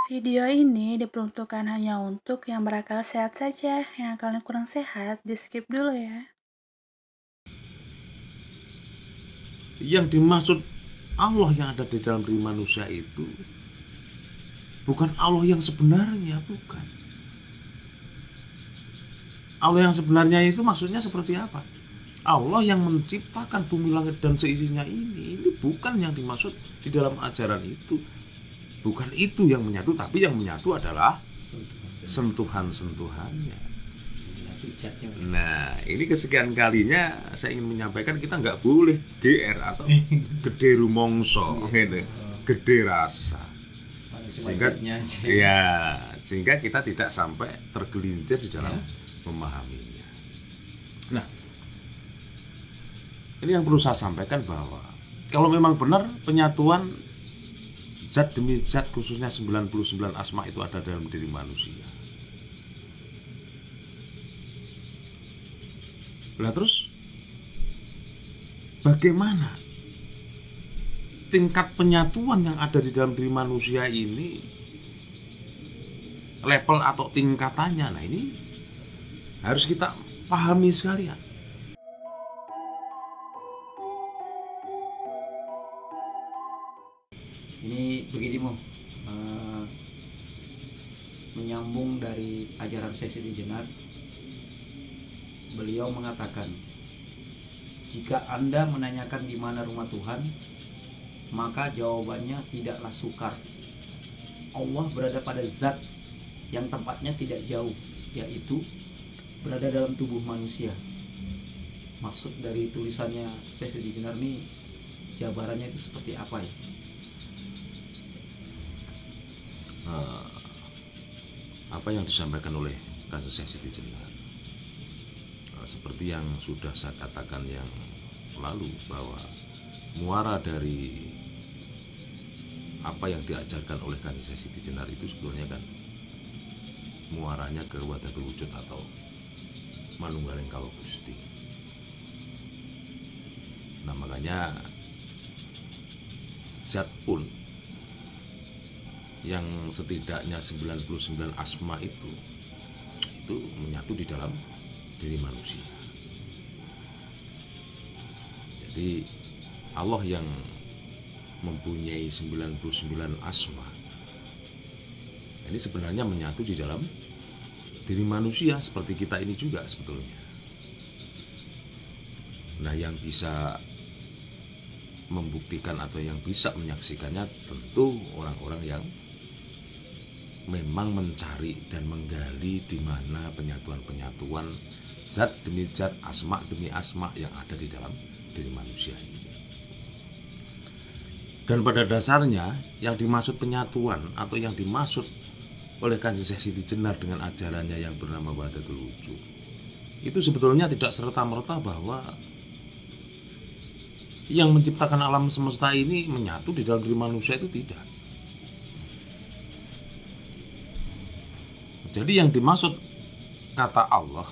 Video ini diperuntukkan hanya untuk yang berakal sehat saja. Yang akalnya kurang sehat, di-skip dulu ya. Yang dimaksud Allah yang ada di dalam diri manusia itu bukan Allah yang sebenarnya, bukan. Allah yang sebenarnya itu maksudnya seperti apa? Allah yang menciptakan bumi langit dan seisinya ini bukan yang dimaksud di dalam ajaran itu. Bukan itu yang menyatu, tapi yang menyatu adalah sentuhan-sentuhannya. Nah, ini kesekian kalinya saya ingin menyampaikan kita nggak boleh GR atau gede rumongso, gitu, gede rasa, sehingga kita tidak sampai tergelincir di dalam memahaminya. Nah, ini yang perlu saya sampaikan bahwa kalau memang benar penyatuan zat demi zat, khususnya 99 asma itu ada dalam diri manusia. Lah terus bagaimana tingkat penyatuan yang ada di dalam diri manusia ini, level atau tingkatannya? Nah, ini harus kita pahami sekalian. Ini begini menyambung dari ajaran Syekh Siti Jenar. Beliau mengatakan, jika Anda menanyakan di mana rumah Tuhan, maka jawabannya tidaklah sukar. Allah berada pada zat yang tempatnya tidak jauh, yaitu berada dalam tubuh manusia. Maksud dari tulisannya Syekh Siti Jenar ini, jabarannya itu seperti apa ya? Apa yang disampaikan oleh kasus Syekh Siti Jenar, seperti yang sudah saya katakan yang lalu, bahwa muara dari apa yang diajarkan oleh kasus Syekh Siti Jenar itu sebetulnya kan muaranya ke wahdatul wujud atau manunggaling kalau Gusti. Nah, makanya zat pun yang setidaknya 99 asma itu menyatu di dalam diri manusia. Jadi Allah yang mempunyai 99 asma ini sebenarnya menyatu di dalam diri manusia seperti kita ini juga sebetulnya. Nah, yang bisa membuktikan atau yang bisa menyaksikannya tentu orang-orang yang memang mencari dan menggali di mana penyatuan-penyatuan zat demi zat, asma demi asma yang ada di dalam diri manusia ini. Dan pada dasarnya yang dimaksud penyatuan atau yang dimaksud oleh Kanjeng Syekh Siti Jenar dengan ajarannya yang bernama Wahdatul Wujud itu sebetulnya tidak serta-merta bahwa yang menciptakan alam semesta ini menyatu di dalam diri manusia, itu tidak. Jadi yang dimaksud kata Allah,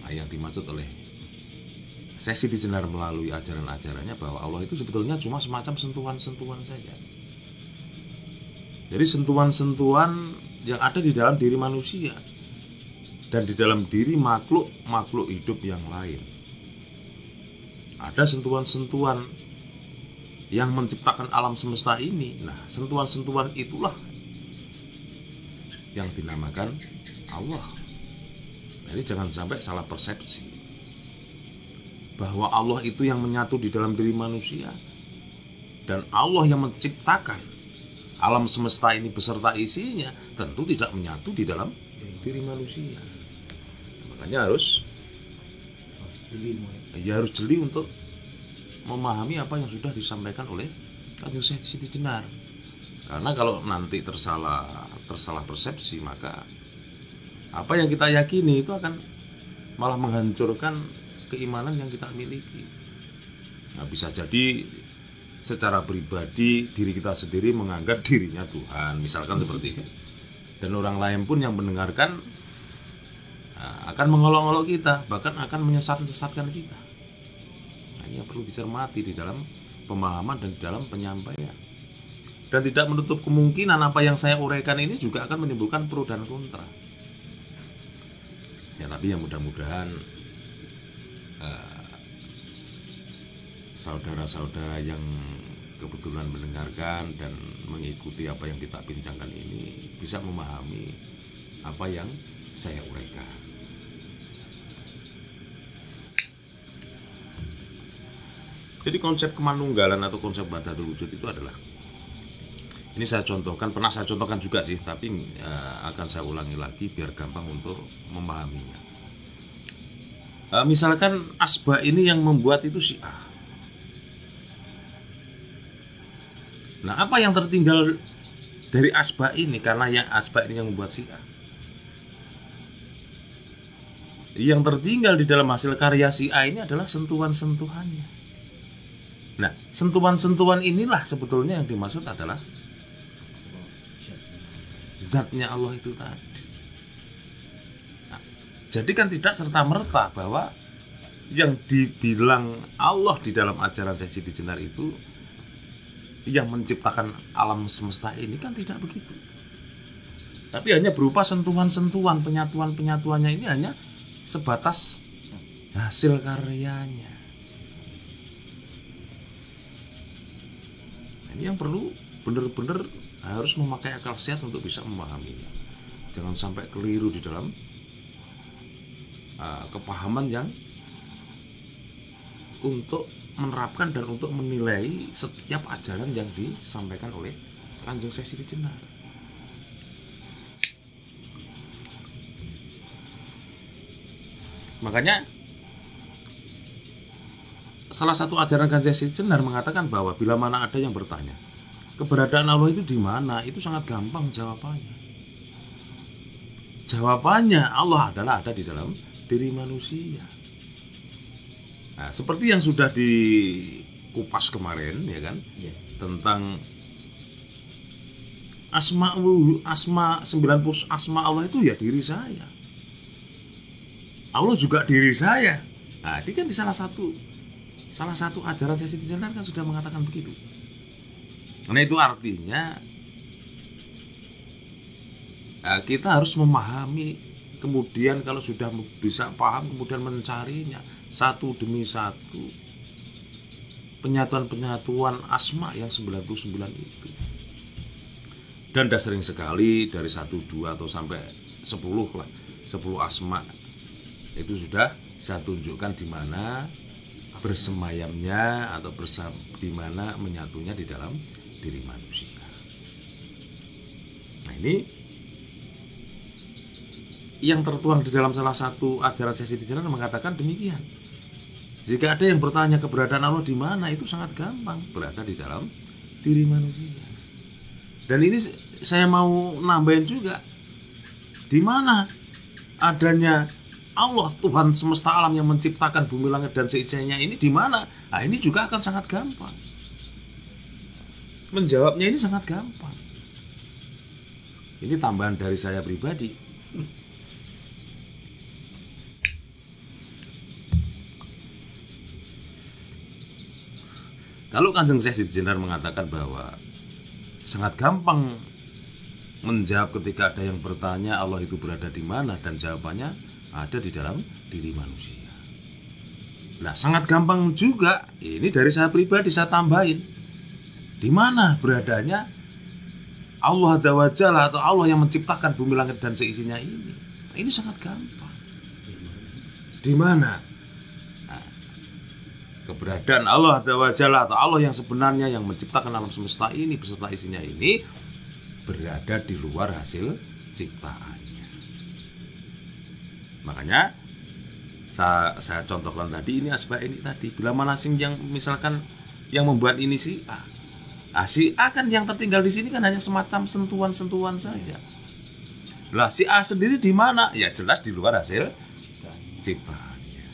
yang dimaksud oleh Syekh Siti Jenar melalui ajaran-ajarannya, bahwa Allah itu sebetulnya cuma semacam sentuhan-sentuhan saja. Jadi sentuhan-sentuhan yang ada di dalam diri manusia dan di dalam diri makhluk hidup yang lain. Ada sentuhan-sentuhan yang menciptakan alam semesta ini. Nah, sentuhan-sentuhan itulah yang dinamakan Allah. Jadi jangan sampai salah persepsi bahwa Allah itu yang menyatu di dalam diri manusia dan Allah yang menciptakan alam semesta ini beserta isinya tentu tidak menyatu di dalam diri manusia. Makanya harus jeli untuk memahami apa yang sudah disampaikan oleh Kanjeng Syekh Siti Jenar. Karena kalau nanti tersalah persepsi, maka apa yang kita yakini itu akan malah menghancurkan keimanan yang kita miliki. Nah, bisa jadi secara pribadi diri kita sendiri menganggap dirinya Tuhan, misalkan seperti itu. Dan orang lain pun yang mendengarkan akan mengolok-olok kita, bahkan akan menyesatkan kita. Nah, ini yang perlu dicermati di dalam pemahaman dan di dalam penyampaian. Dan tidak menutup kemungkinan apa yang saya uraikan ini juga akan menimbulkan pro dan kontra. Ya, tapi yang mudah-mudahan saudara-saudara yang kebetulan mendengarkan dan mengikuti apa yang kita bincangkan ini bisa memahami apa yang saya uraikan. Jadi konsep kemanunggalan atau konsep wahdatul wujud itu adalah, ini saya contohkan, pernah saya contohkan juga sih, tapi akan saya ulangi lagi biar gampang untuk memahaminya. Misalkan asbab ini yang membuat itu si A. Nah, apa yang tertinggal dari asbab ini, karena yang asbab ini yang membuat si A, yang tertinggal di dalam hasil karya si A ini adalah sentuhan-sentuhannya. Nah, sentuhan-sentuhan inilah sebetulnya yang dimaksud adalah zatnya Allah itu tadi. Nah, jadi kan tidak serta-merta bahwa yang dibilang Allah di dalam ajaran Syekh Siti Jenar itu yang menciptakan alam semesta ini, kan tidak begitu. Tapi hanya berupa sentuhan-sentuhan, penyatuan-penyatuannya ini hanya sebatas hasil karyanya. Ini yang perlu benar-benar harus memakai akal sehat untuk bisa memahaminya. Jangan sampai keliru di dalam kepahaman yang untuk menerapkan dan untuk menilai setiap ajaran yang disampaikan oleh Kanjeng Syekh Siti Jenar. Makanya salah satu ajaran Kanjeng Syekh Jenar mengatakan bahwa bila mana ada yang bertanya, keberadaan Allah itu di mana? Itu sangat gampang jawabannya. Jawabannya Allah adalah ada di dalam diri manusia. Nah, seperti yang sudah dikupas kemarin, ya kan, tentang asma 90 asma Allah itu ya diri saya. Allah juga diri saya. Nah, ini kan di salah satu ajaran Syekh Siti Jenar kan sudah mengatakan begitu. Nah, itu artinya kita harus memahami, kemudian kalau sudah bisa paham kemudian mencarinya satu demi satu, penyatuan-penyatuan asma yang 99 itu. Dan dah sering sekali dari 1, 2 atau sampai 10 lah, 10 asma itu sudah saya tunjukkan di mana bersemayamnya atau di mana menyatunya di dalam diri manusia. Nah, ini yang tertuang di dalam salah satu ajaran Syekh Siti Jenar mengatakan demikian. Jika ada yang bertanya keberadaan Allah di mana, itu sangat gampang, berada di dalam diri manusia. Dan ini saya mau nambahin juga, di mana adanya Allah, Tuhan semesta alam yang menciptakan bumi langit dan seisinya ini di mana? Nah, ini juga akan sangat gampang. Menjawabnya ini sangat gampang. Ini tambahan dari saya pribadi. Kalau Kanjeng Syekh Siti Jenar mengatakan bahwa sangat gampang menjawab ketika ada yang bertanya Allah itu berada di mana, dan jawabannya ada di dalam diri manusia. Nah, sangat gampang juga, ini dari saya pribadi saya tambahin, di mana beradanya Allah Azza wa Jalla atau Allah yang menciptakan bumi langit dan seisinya ini. Ini sangat gampang. Di mana? Nah, keberadaan Allah Azza wa Jalla atau Allah yang sebenarnya yang menciptakan alam semesta ini beserta isinya ini berada di luar hasil ciptaannya. Makanya saya contohkan tadi, ini asbab ini tadi, bila mana sing yang misalkan yang membuat ini si A. Si A kan yang tertinggal di sini kan hanya semacam sentuhan-sentuhan saja. Lah si A sendiri di mana? Ya jelas di luar hasil ciptaannya.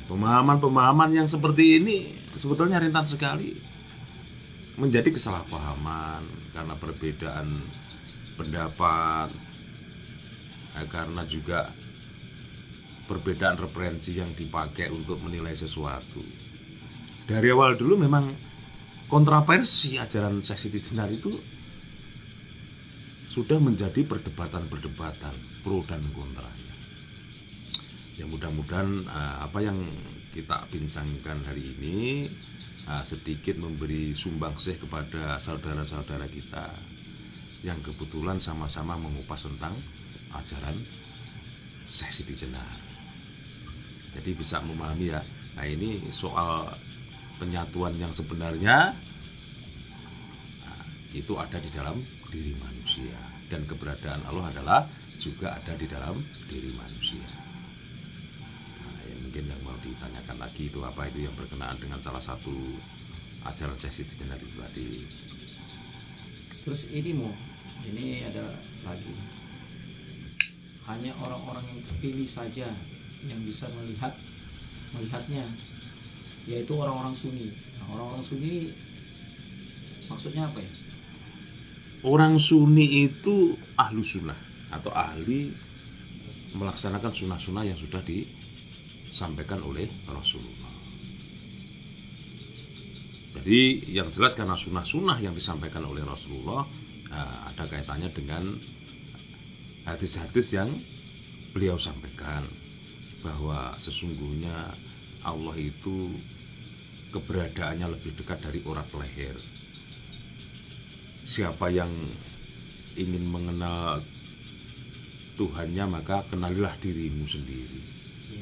Pemahaman-pemahaman yang seperti ini sebetulnya rentan sekali menjadi kesalahpahaman karena perbedaan pendapat, karena juga perbedaan referensi yang dipakai untuk menilai sesuatu. Dari awal dulu memang kontroversi ajaran Syekh Siti Jenar itu sudah menjadi perdebatan-perdebatan pro dan kontra. Ya mudah-mudahan apa yang kita bincangkan hari ini sedikit memberi sumbangsih kepada saudara-saudara kita yang kebetulan sama-sama mengupas tentang ajaran Syekh Siti Jenar. Jadi bisa memahami ya. Nah ini soal penyatuan yang sebenarnya itu ada di dalam diri manusia, dan keberadaan Allah adalah juga ada di dalam diri manusia. Nah, yang mungkin yang mau ditanyakan lagi itu apa itu yang berkenaan dengan salah satu ajaran Syekh Siti Jenar itu tadi. Terus ini ada lagi, hanya orang-orang yang terpilih saja yang bisa melihatnya, yaitu orang-orang Sunni. Nah, orang-orang Sunni maksudnya apa ya? Orang Sunni itu ahlu sunnah atau ahli melaksanakan sunnah-sunnah yang sudah disampaikan oleh Rasulullah. Jadi yang jelas karena sunnah-sunnah yang disampaikan oleh Rasulullah ada kaitannya dengan hadis-hadis yang beliau sampaikan, bahwa sesungguhnya Allah itu keberadaannya lebih dekat dari urat leher. Siapa yang ingin mengenal Tuhannya maka kenalilah dirimu sendiri.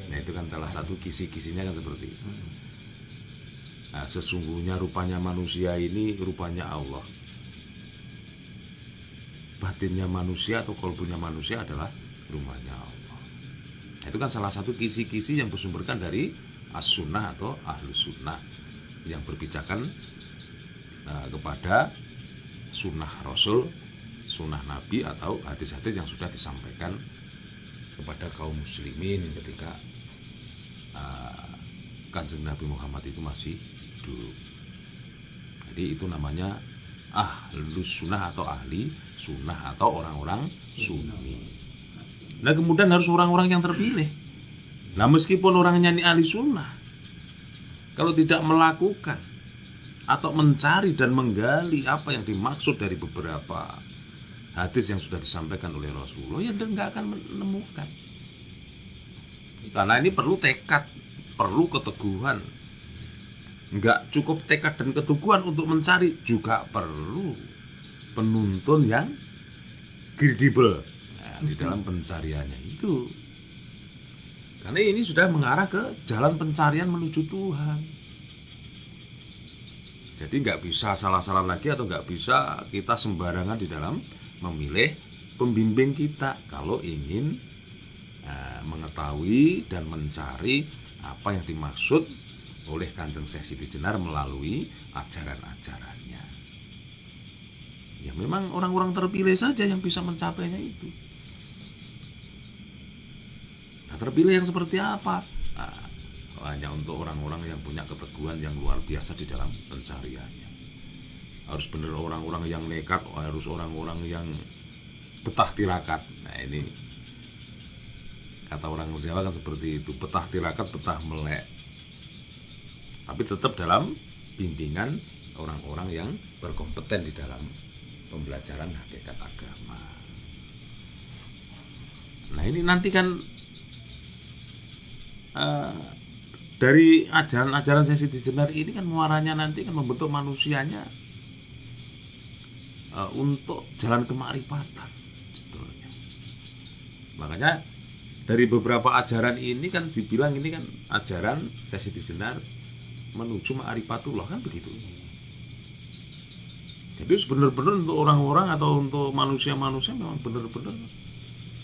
Nah itu kan salah satu kisi-kisinya kan seperti itu. Nah, sesungguhnya rupanya manusia ini rupanya Allah. Batinnya manusia atau kolbunya manusia adalah rumahnya Allah. Nah, itu kan salah satu kisi-kisi yang bersumberkan dari as-sunnah atau ahlus sunnah yang berpijakan kepada sunnah Rasul, sunnah Nabi atau hadis-hadis yang sudah disampaikan kepada kaum muslimin ketika Kanjeng Nabi Muhammad itu masih hidup. Jadi itu namanya ahlus sunnah atau ahli sunnah atau orang-orang sunni. Nah kemudian harus orang-orang yang terpilih. Nah meskipun orangnya ini ahli sunnah, kalau tidak melakukan atau mencari dan menggali apa yang dimaksud dari beberapa hadis yang sudah disampaikan oleh Rasulullah, ya dia nggak akan menemukan. Karena ini perlu tekad, perlu keteguhan. Nggak cukup tekad dan keteguhan untuk mencari, juga perlu penuntun yang kredibel di dalam pencariannya itu. Karena ini sudah mengarah ke jalan pencarian menuju Tuhan. Jadi nggak bisa salah-salah lagi atau nggak bisa kita sembarangan di dalam memilih pembimbing kita kalau ingin mengetahui dan mencari apa yang dimaksud oleh Kanjeng Syekh Siti Jenar melalui ajaran-ajarannya. Ya memang orang-orang terpilih saja yang bisa mencapainya itu. Nah, terpilih yang seperti apa? Hanya untuk orang-orang yang punya keteguhan yang luar biasa di dalam pencariannya. Harus benar orang-orang yang nekat, harus orang-orang yang betah tirakat. Nah ini kata orang Jawa kan seperti itu, betah tirakat, betah melek. Tapi tetap dalam bimbingan orang-orang yang berkompeten di dalam pembelajaran hakikat agama. Nah ini nanti kan dari ajaran-ajaran Syekh Siti Jenar ini kan muaranya nanti kan membentuk manusianya untuk jalan kemarifatan sebetulnya. Makanya dari beberapa ajaran ini kan dibilang ini kan ajaran Syekh Siti Jenar menuju ma'rifatullah kan begitu. Jadi benar-benar untuk orang-orang atau untuk manusia-manusia memang benar-benar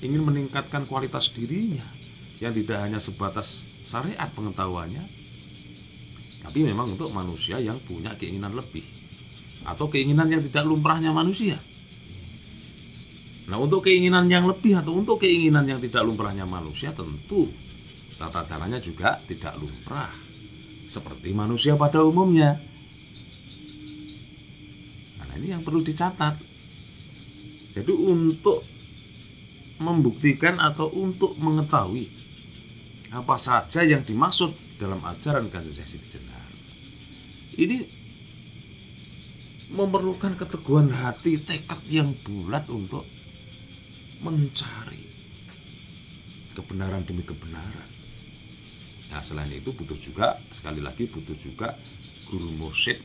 ingin meningkatkan kualitas dirinya yang tidak hanya sebatas syariat pengetahuannya, tapi memang untuk manusia yang punya keinginan lebih atau keinginan yang tidak lumrahnya manusia. Nah untuk keinginan yang lebih atau untuk keinginan yang tidak lumrahnya manusia, tentu tata caranya juga tidak lumrah seperti manusia pada umumnya. Nah ini yang perlu dicatat. Jadi untuk membuktikan atau untuk mengetahui apa saja yang dimaksud dalam ajaran Kanjeng Syekh Siti Jenar, ini memerlukan keteguhan hati, tekad yang bulat untuk mencari kebenaran demi kebenaran. Nah, selain itu butuh juga, sekali lagi butuh juga guru mursyid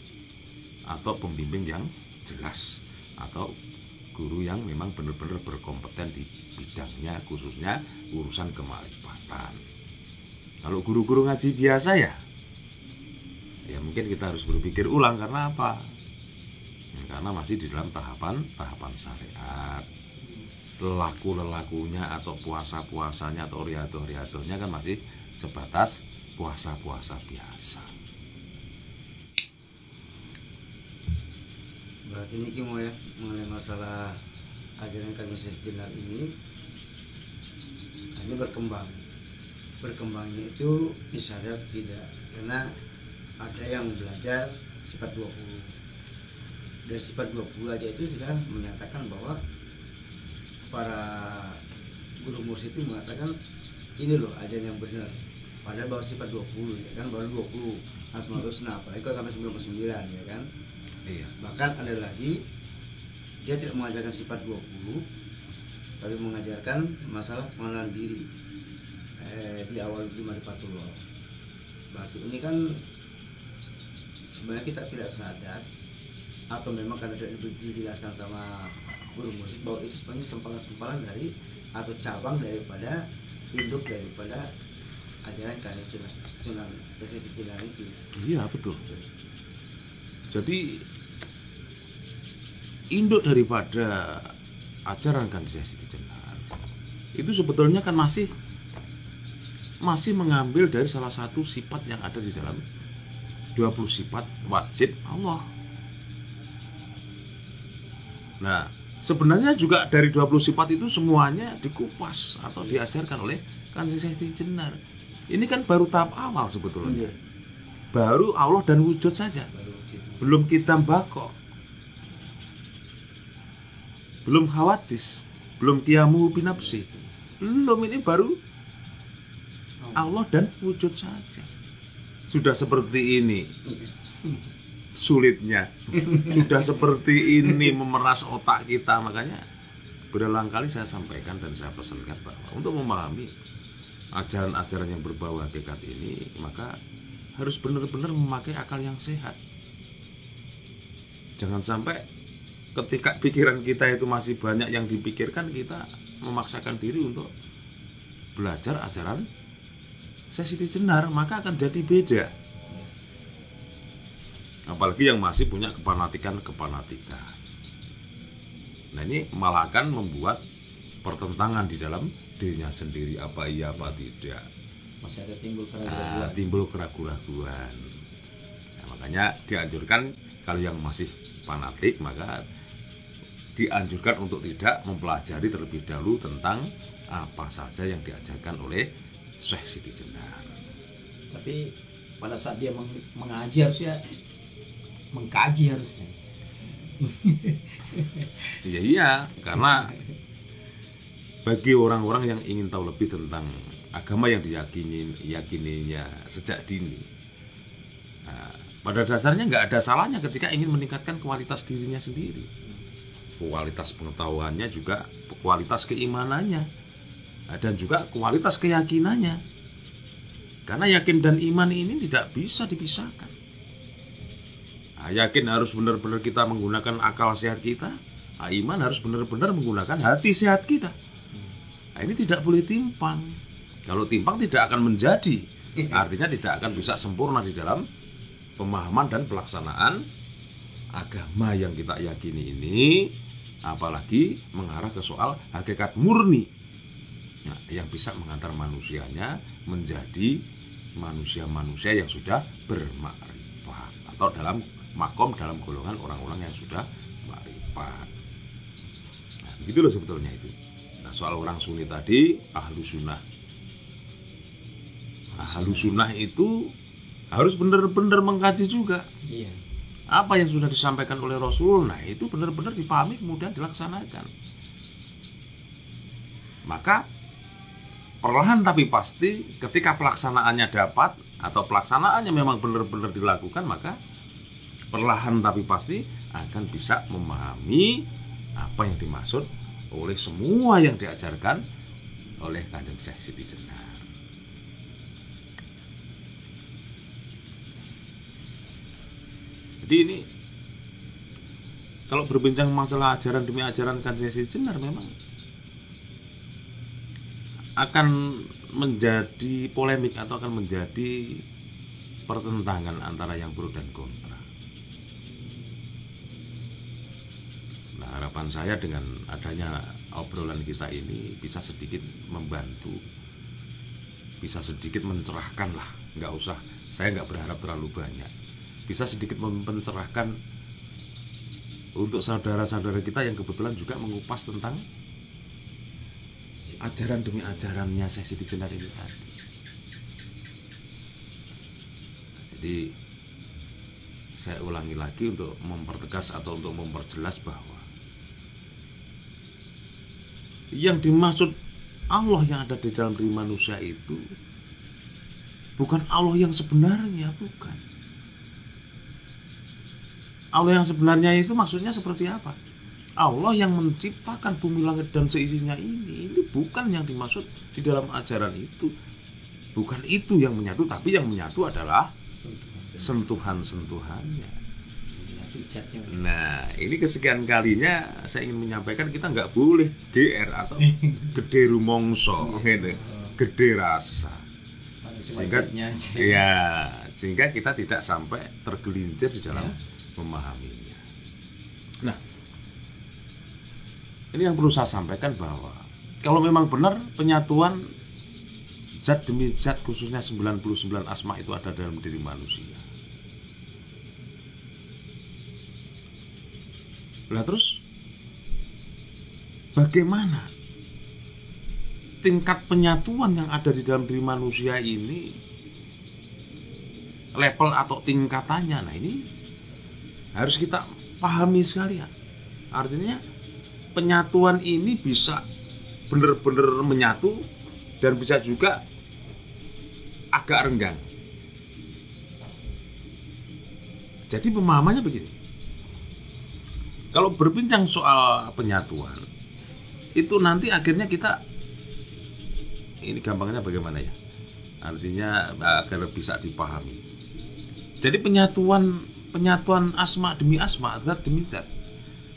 atau pembimbing yang jelas, atau guru yang memang benar-benar berkompeten di bidangnya, khususnya urusan kemarifatan. Kalau guru-guru ngaji biasa ya mungkin kita harus berpikir ulang. Karena apa? Karena masih di dalam tahapan syariat. Lelakunya atau puasa-puasanya atau riadoh-riadohnya kan masih sebatas puasa-puasa biasa. Berarti ini Kimo ya, mengenai masalah ajaran kami Jenar ini berkembangnya itu disadar tidak, karena ada yang belajar sifat 20. Dari sifat 20 aja itu sudah menyatakan bahwa para guru mursyid itu mengatakan ini loh ajaran yang benar, padahal baru sifat 20 ya kan, baru 20 Asmaul Husna, apalagi kalau sampai 99 ya kan. Iya. Bahkan ada lagi dia tidak mengajarkan sifat 20 tapi mengajarkan masalah pengenalan diri di awal Ma'rifatullah. Berarti ini kan sebenarnya kita tidak sadar, atau memang karena tidak dijelaskan sama guru musik bahwa itu sebenarnya sempalan-sempalan dari atau cabang daripada induk daripada ajaran Sunan Jenar itu. Iya, betul. Jadi induk daripada ajaran Kanjeng Siti Jenar itu sebetulnya kan masih mengambil dari salah satu sifat yang ada di dalam 20 sifat wajib Allah. Nah, sebenarnya juga dari 20 sifat itu semuanya dikupas atau diajarkan oleh Kanjeng Siti Jenar. Ini kan baru tahap awal sebetulnya. Baru Allah dan wujud saja. Belum kitam bako, belum khawatis, belum kiamu binafsi, belum, ini baru Allah dan wujud saja. Sudah seperti ini sulitnya, sudah seperti ini memeras otak kita. Makanya berulang kali saya sampaikan dan saya pesankan bahwa untuk memahami ajaran-ajaran yang berbau hakikat ini, maka harus benar-benar memakai akal yang sehat. Jangan sampai ketika pikiran kita itu masih banyak yang dipikirkan, kita memaksakan diri untuk belajar ajaran Siti Jenar, maka akan jadi beda. Apalagi yang masih punya kepanatikan. Nah, ini malah akan membuat pertentangan di dalam dirinya sendiri, apa iya apa tidak. Masih ada timbul keraguan-keraguan. Nah, makanya dianjurkan kalau yang masih fanatik, maka dianjurkan untuk tidak mempelajari terlebih dahulu tentang apa saja yang diajarkan oleh Syekh Siti Jenar. Tapi pada saat dia mengaji harusnya mengkaji harusnya. Iya, karena bagi orang-orang yang ingin tahu lebih tentang agama yang diyakininya sejak dini, nah, pada dasarnya nggak ada salahnya ketika ingin meningkatkan kualitas dirinya sendiri, kualitas pengetahuannya, juga kualitas keimanannya, dan juga kualitas keyakinannya. Karena yakin dan iman ini tidak bisa dipisahkan. Nah, yakin harus benar-benar kita menggunakan akal sehat kita, iman harus benar-benar menggunakan hati sehat kita. Nah, ini tidak boleh timpang. Kalau timpang tidak akan menjadi, artinya tidak akan bisa sempurna di dalam pemahaman dan pelaksanaan agama yang kita yakini ini, apalagi mengarah ke soal hakikat murni, nah, yang bisa mengantar manusianya menjadi manusia-manusia yang sudah bermakrifat, atau dalam golongan orang-orang yang sudah makrifat. Nah, begitu loh sebetulnya itu. Nah, soal orang Sunni tadi, ahlu sunnah. Ahlu sunnah itu harus benar-benar mengkaji juga. Iya. Apa yang sudah disampaikan oleh Rasul, nah itu benar-benar dipahami kemudian dilaksanakan. Maka perlahan tapi pasti ketika pelaksanaannya dapat atau pelaksanaannya memang benar-benar dilakukan, maka perlahan tapi pasti akan bisa memahami apa yang dimaksud oleh semua yang diajarkan oleh Kanjeng Syekh Siti Jenar. Jadi ini kalau berbincang masalah ajaran demi ajaran Kanjeng Syekh Siti Jenar memang akan menjadi polemik atau akan menjadi pertentangan antara yang pro dan kontra. Nah, harapan saya dengan adanya obrolan kita ini bisa sedikit membantu, bisa sedikit mencerahkan lah, nggak usah, saya nggak berharap terlalu banyak, bisa sedikit mencerahkan untuk saudara-saudara kita yang kebetulan juga mengupas tentang ajaran demi ajarannya Syekh Siti Jenar ini tadi. Jadi saya ulangi lagi untuk mempertegas atau untuk memperjelas bahwa yang dimaksud Allah yang ada di dalam diri manusia itu bukan Allah yang sebenarnya, bukan. Allah yang sebenarnya itu maksudnya seperti apa? Allah yang menciptakan bumi langit dan seisinya ini bukan yang dimaksud di dalam ajaran itu. Bukan itu yang menyatu, tapi yang menyatu adalah sentuhan-sentuhannya. Nah, ini kesekian kalinya saya ingin menyampaikan kita nggak boleh GR atau gede rumongso, gitu, gede rasa. Sehingga kita tidak sampai tergelincir di dalam memahaminya. Nah, ini yang perlu saya sampaikan bahwa kalau memang benar penyatuan zat demi zat khususnya 99 asma itu ada dalam diri manusia. Lah terus bagaimana tingkat penyatuan yang ada di dalam diri manusia ini, level atau tingkatannya? Nah, ini harus kita pahami sekalian. Artinya penyatuan ini bisa benar-benar menyatu dan bisa juga agak renggang. Jadi pemahamannya begini. Kalau berbincang soal penyatuan, itu nanti akhirnya kita, ini gampangnya bagaimana ya? Artinya agar bisa dipahami. Jadi penyatuan asma demi asma, zat demi zat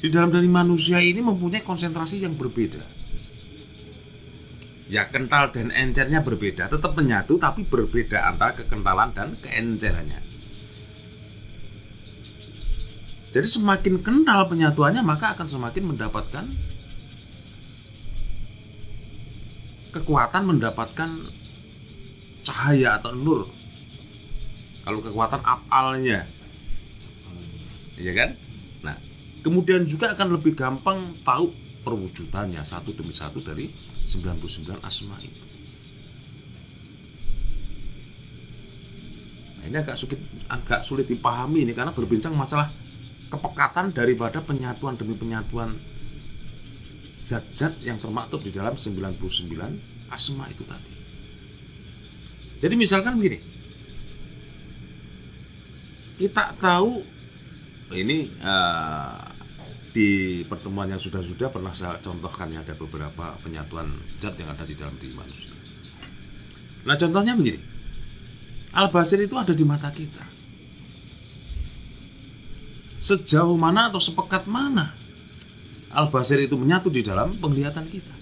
di dalam dari manusia ini mempunyai konsentrasi yang berbeda. Ya, kental dan encernya berbeda, tetap menyatu tapi berbeda antara kekentalan dan keencerannya. Jadi semakin kental penyatuannya maka akan semakin mendapatkan kekuatan, mendapatkan cahaya atau nur. Kalau kekuatan afalnya, iya kan? Nah, kemudian juga akan lebih gampang tahu perwujudannya satu demi satu dari 99 asma itu. Nah, ini agak sulit dipahami ini karena berbincang masalah kepekatan daripada penyatuan demi penyatuan zat-zat yang termaktub di dalam 99 asma itu tadi. Jadi misalkan begini, kita tahu ini di pertemuan yang sudah pernah saya contohkan ya, ada beberapa penyatuan zat yang ada di dalam diri manusia. Nah, contohnya begini, Al-Basir itu ada di mata kita. Sejauh mana atau sepekat mana Al-Basir itu menyatu di dalam penglihatan kita.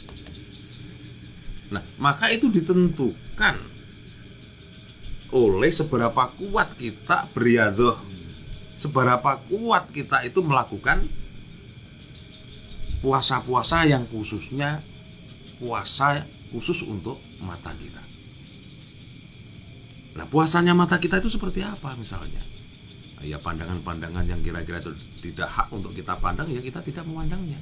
Nah, maka itu ditentukan oleh seberapa kuat kita beriadoh, seberapa kuat kita itu melakukan puasa-puasa yang khususnya puasa khusus untuk mata kita. Nah, puasanya mata kita itu seperti apa misalnya? Ya, pandangan-pandangan yang kira-kira itu tidak hak untuk kita pandang, ya kita tidak memandangnya.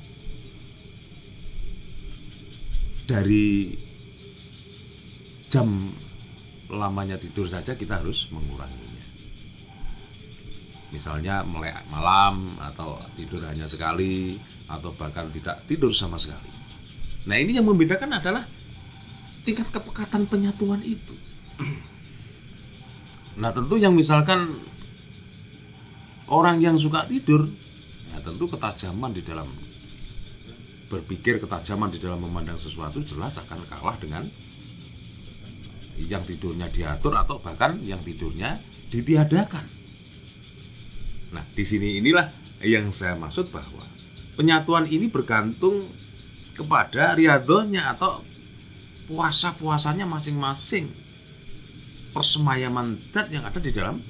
Dari jam lamanya tidur saja kita harus menguranginya. Misalnya melek malam, atau tidur hanya sekali, atau bahkan tidak tidur sama sekali. Nah, ini yang membedakan adalah tingkat kepekatan penyatuan itu. Nah, tentu yang misalkan orang yang suka tidur, ya tentu ketajaman di dalam berpikir, ketajaman di dalam memandang sesuatu jelas akan kalah dengan yang tidurnya diatur atau bahkan yang tidurnya ditiadakan. Nah, di sini inilah yang saya maksud bahwa penyatuan ini bergantung kepada riadohnya atau puasa-puasanya masing-masing, persemayaman zat yang ada di dalam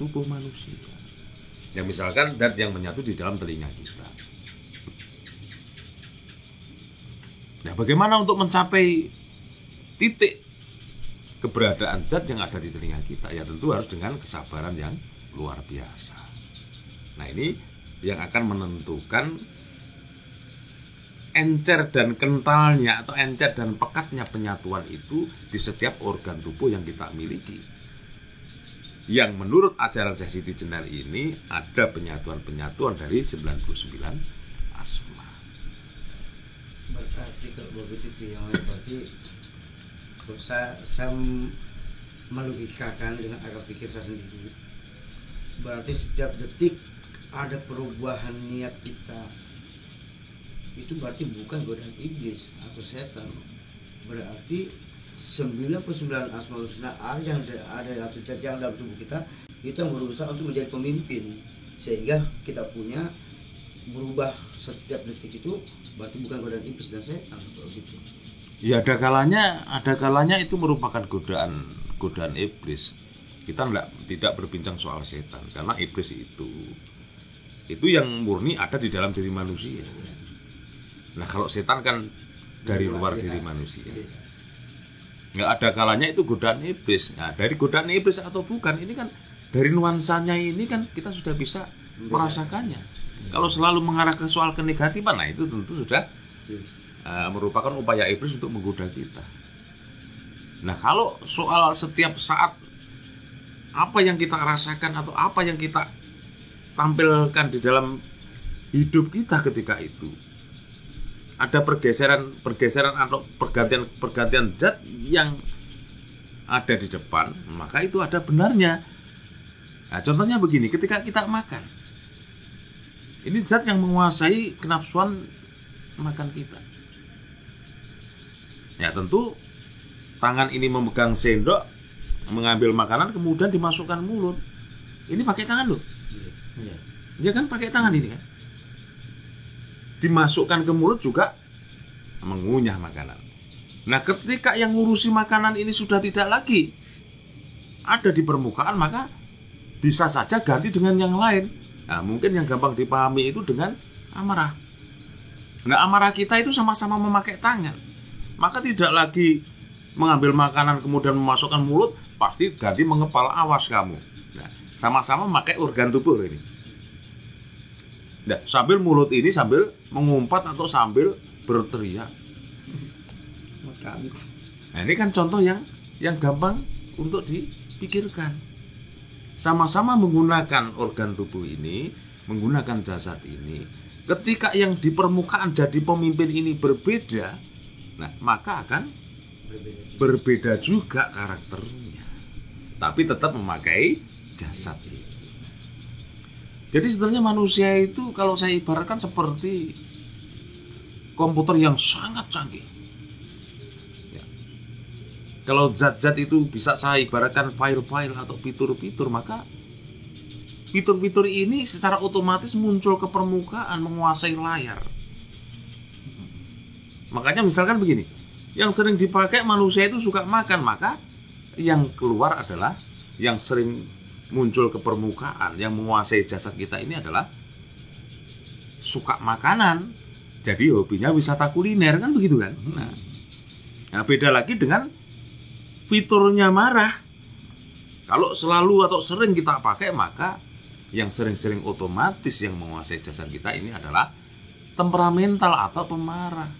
tubuh manusia. Ya misalkan zat yang menyatu di dalam telinga kita. Nah, bagaimana untuk mencapai titik keberadaan zat yang ada di telinga kita? Ya tentu harus dengan kesabaran yang luar biasa. Nah, ini yang akan menentukan encer dan kentalnya atau encer dan pekatnya penyatuan itu di setiap organ tubuh yang kita miliki. Yang menurut ajaran Syekh Siti Jenar ini ada penyatuan-penyatuan dari 99 asma. Berarti kalau begitu yang lain berarti saya melogikakan dengan akal pikir saya sendiri. Berarti setiap detik ada perubahan niat kita. Itu berarti bukan godaan iblis atau setan. Berarti 99 asmaul husna ada atau yang dalam tubuh kita itu yang berusaha untuk menjadi pemimpin, sehingga kita punya berubah setiap detik itu. Berarti bukan godaan iblis dan setan begitu. Ya ada kalanya itu merupakan godaan iblis. Kita tidak berbincang soal setan karena iblis itu yang murni ada di dalam diri manusia. Nah, kalau setan kan dari luar diri manusia. Nggak ada kalanya itu godaan iblis. Nah, dari godaan iblis atau bukan, ini kan dari nuansanya ini kan kita sudah bisa merasakannya. Kalau selalu mengarah ke soal kenegatifan, nah itu tentu sudah merupakan upaya iblis untuk menggoda kita. Nah, kalau soal setiap saat apa yang kita rasakan atau apa yang kita tampilkan di dalam hidup kita ketika itu, ada pergeseran atau pergantian zat yang ada di depan, maka itu ada benarnya. Nah, contohnya begini, ketika kita makan, ini zat yang menguasai kenafsuan makan kita. Ya tentu tangan ini memegang sendok, mengambil makanan, kemudian dimasukkan mulut. Ini pakai tangan loh. Dia kan pakai tangan ini kan. Dimasukkan ke mulut juga mengunyah makanan. Nah, ketika yang ngurusi makanan ini sudah tidak lagi ada di permukaan, maka bisa saja ganti dengan yang lain. Nah, mungkin yang gampang dipahami itu dengan amarah. Nah, amarah kita itu sama-sama memakai tangan. Maka tidak lagi mengambil makanan kemudian memasukkan mulut, pasti ganti mengepal, awas kamu. Nah, sama-sama memakai organ tubuh ini. Nah, sambil mulut ini sambil mengumpat atau sambil berteriak. Nah, ini kan contoh yang gampang untuk dipikirkan. Sama-sama menggunakan organ tubuh ini, menggunakan jasad ini. Ketika yang di permukaan jadi pemimpin ini berbeda, nah maka akan berbeda juga karakternya. Tapi tetap memakai jasad ini. Jadi sebenarnya manusia itu kalau saya ibaratkan seperti komputer yang sangat canggih. Ya. Kalau zat-zat itu bisa saya ibaratkan file-file atau fitur-fitur, maka fitur-fitur ini secara otomatis muncul ke permukaan, menguasai layar. Makanya misalkan begini, yang sering dipakai manusia itu suka makan, maka yang keluar adalah yang sering muncul ke permukaan, yang menguasai jasad kita ini adalah suka makanan. Jadi hobinya wisata kuliner, kan begitu kan. Nah, beda lagi dengan fiturnya marah. Kalau selalu atau sering kita pakai, maka yang sering-sering otomatis yang menguasai jasad kita ini adalah temperamental atau pemarah.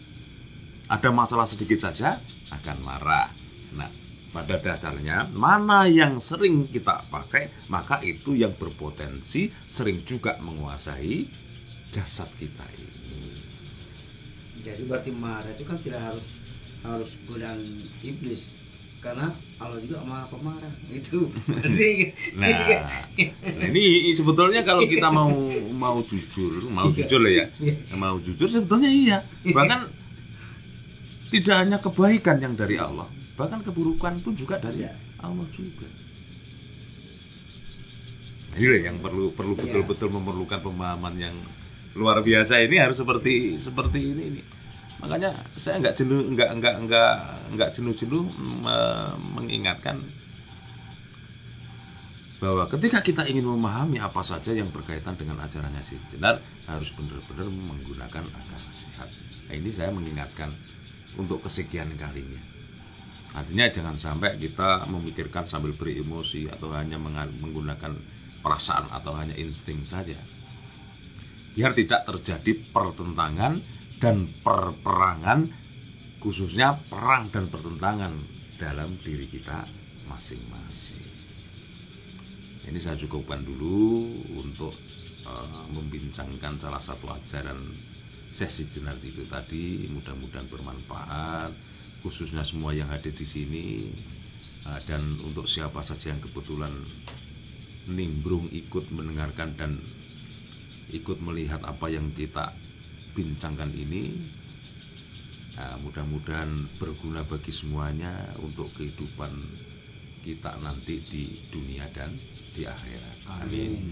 Ada masalah sedikit saja akan marah. Nah, pada dasarnya mana yang sering kita pakai, maka itu yang berpotensi sering juga menguasai jasad kita ini. Jadi berarti marah itu kan tidak harus godaan iblis. karena Allah juga maha pemarah itu. Berarti Nah, ini sebetulnya kalau kita mau jujur lah ya, mau jujur sebetulnya iya. Bahkan tidak hanya kebaikan yang dari Allah, bahkan keburukan pun juga dari Allah juga. Nah, ini yang perlu betul-betul memerlukan pemahaman yang luar biasa. Ini harus seperti ini. Makanya saya nggak jenuh mengingatkan bahwa ketika kita ingin memahami apa saja yang berkaitan dengan ajarannya Syekh Jenar, harus benar-benar menggunakan akal sehat. Nah, ini saya mengingatkan untuk kesekian kalinya. Artinya jangan sampai kita memikirkan sambil beremosi atau hanya menggunakan perasaan atau hanya insting saja. Biar tidak terjadi pertentangan dan perperangan, khususnya perang dan pertentangan dalam diri kita masing-masing. Ini saya cukupkan dulu untuk membincangkan salah satu ajaran Syekh Jenar itu tadi. Mudah-mudahan bermanfaat, khususnya semua yang hadir di sini, dan untuk siapa saja yang kebetulan nimbrung ikut mendengarkan dan ikut melihat apa yang kita bincangkan ini. Mudah-mudahan berguna bagi semuanya untuk kehidupan kita nanti di dunia dan di akhirat. Amin.